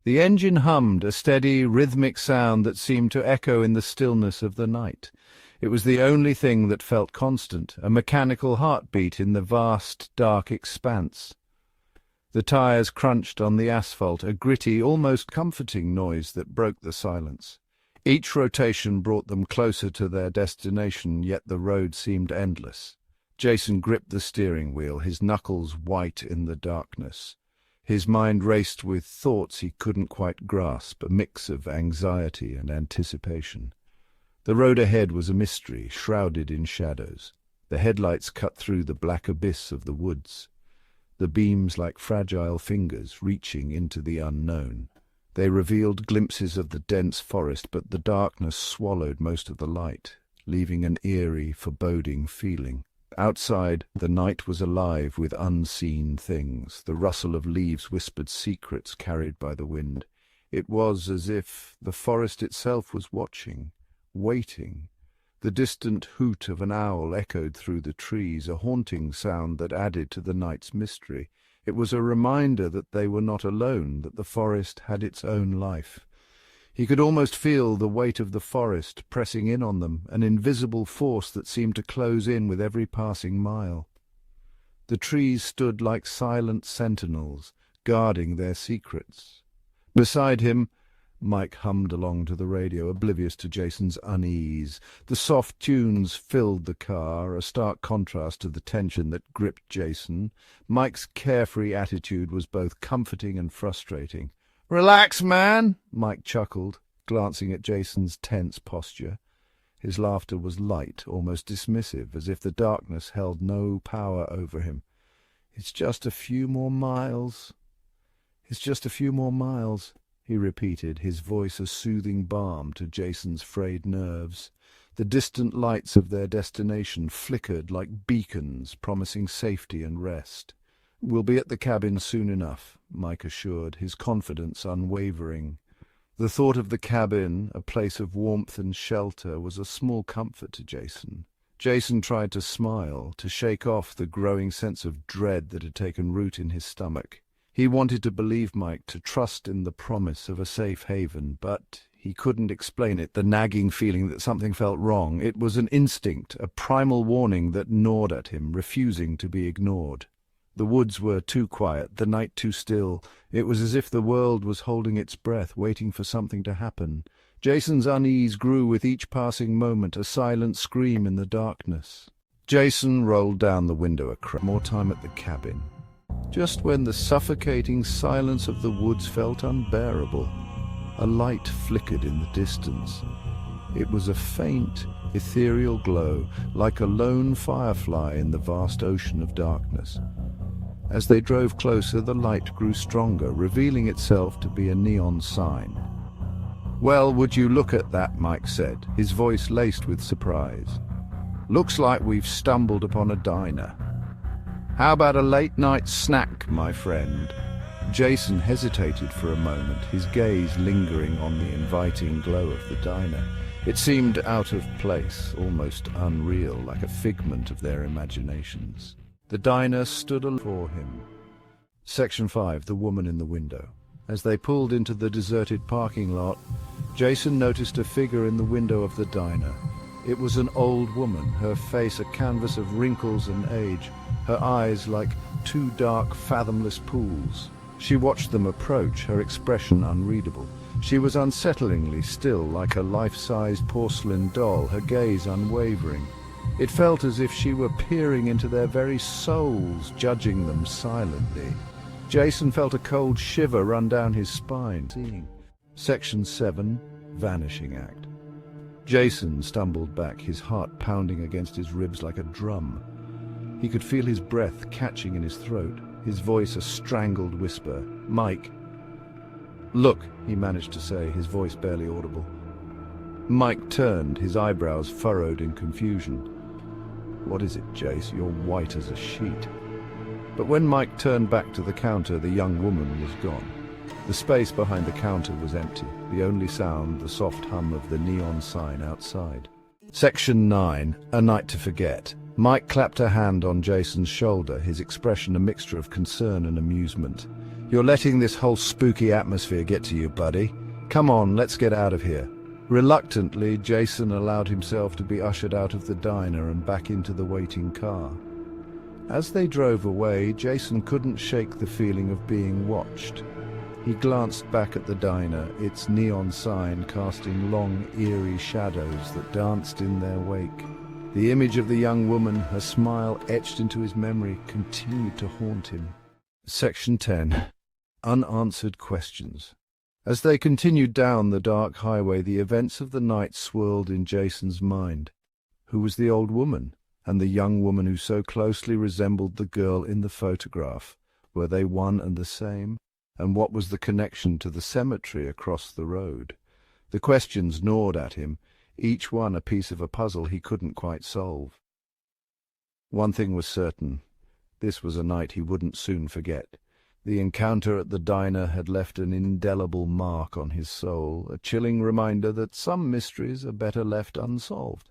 The engine hummed, a steady, rhythmic sound that seemed to echo in the stillness of the night. It was the only thing that felt constant, a mechanical heartbeat in the vast, dark expanse. The tires crunched on the asphalt, a gritty, almost comforting noise that broke the silence. Each rotation brought them closer to their destination, yet the road seemed endless. Jason gripped the steering wheel, his knuckles white in the darkness. His mind raced with thoughts he couldn't quite grasp, a mix of anxiety and anticipation. The road ahead was a mystery, shrouded in shadows. The headlights cut through the black abyss of the woods, the beams like fragile fingers reaching into the unknown. They revealed glimpses of the dense forest, but the darkness swallowed most of the light, leaving an eerie, foreboding feeling. Outside, the night was alive with unseen things. The rustle of leaves whispered secrets carried by the wind. It was as if the forest itself was watching, waiting. The distant hoot of an owl echoed through the trees, a haunting sound that added to the night's mystery. It was a reminder that they were not alone, that the forest had its own life. He could almost feel the weight of the forest pressing in on them, an invisible force that seemed to close in with every passing mile. The trees stood like silent sentinels, guarding their secrets. Beside him, Mike hummed along to the radio, oblivious to Jason's unease. The soft tunes filled the car, a stark contrast to the tension that gripped Jason. Mike's carefree attitude was both comforting and frustrating. "Relax, man," Mike chuckled, glancing at Jason's tense posture. His laughter was light, almost dismissive, as if the darkness held no power over him. "It's just a few more miles. It's just a few more miles," he repeated, his voice a soothing balm to Jason's frayed nerves. The distant lights of their destination flickered like beacons, promising safety and rest. "We'll be at the cabin soon enough," Mike assured, his confidence unwavering. The thought of the cabin, a place of warmth and shelter, was a small comfort to Jason. Jason tried to smile, to shake off the growing sense of dread that had taken root in his stomach. He wanted to believe Mike, to trust in the promise of a safe haven, but he couldn't explain it, the nagging feeling that something felt wrong. It was an instinct, a primal warning that gnawed at him, refusing to be ignored. The woods were too quiet, the night too still. It was as if the world was holding its breath, waiting for something to happen. Jason's unease grew with each passing moment, a silent scream in the darkness. Jason rolled down the window a crack. More time at the cabin. Just when the suffocating silence of the woods felt unbearable, a light flickered in the distance. It was a faint, ethereal glow, like a lone firefly in the vast ocean of darkness. As they drove closer, the light grew stronger, revealing itself to be a neon sign. "Well, would you look at that," Mike said, his voice laced with surprise. "Looks like we've stumbled upon a diner. How about a late-night snack, my friend?" Jason hesitated for a moment, his gaze lingering on the inviting glow of the diner. It seemed out of place, almost unreal, like a figment of their imaginations. The diner stood before him. Section 5, The Woman in the Window. As they pulled into the deserted parking lot, Jason noticed a figure in the window of the diner. It was an old woman, her face a canvas of wrinkles and age, her eyes like two dark, fathomless pools. She watched them approach, her expression unreadable. She was unsettlingly still, like a life-sized porcelain doll, her gaze unwavering. It felt as if she were peering into their very souls, judging them silently. Jason felt a cold shiver run down his spine. Section 7, Vanishing Act. Jason stumbled back, his heart pounding against his ribs like a drum. He could feel his breath catching in his throat, his voice a strangled whisper. "Mike." "Look," he managed to say, his voice barely audible. Mike turned, his eyebrows furrowed in confusion. "What is it, Jace? You're white as a sheet." But when Mike turned back to the counter, the young woman was gone. The space behind the counter was empty, the only sound the soft hum of the neon sign outside. Section 9, A Night to Forget. Mike clapped a hand on Jason's shoulder, his expression a mixture of concern and amusement. "You're letting this whole spooky atmosphere get to you, buddy. Come on, let's get out of here." Reluctantly, Jason allowed himself to be ushered out of the diner and back into the waiting car. As they drove away, Jason couldn't shake the feeling of being watched. He glanced back at the diner, its neon sign casting long, eerie shadows that danced in their wake. The image of the young woman, her smile etched into his memory, continued to haunt him. Section 10. Unanswered Questions. As they continued down the dark highway, the events of the night swirled in Jason's mind. Who was the old woman, and the young woman who so closely resembled the girl in the photograph? Were they one and the same? And what was the connection to the cemetery across the road? The questions gnawed at him, each one a piece of a puzzle he couldn't quite solve. One thing was certain. This was a night he wouldn't soon forget. The encounter at the diner had left an indelible mark on his soul, a chilling reminder that some mysteries are better left unsolved.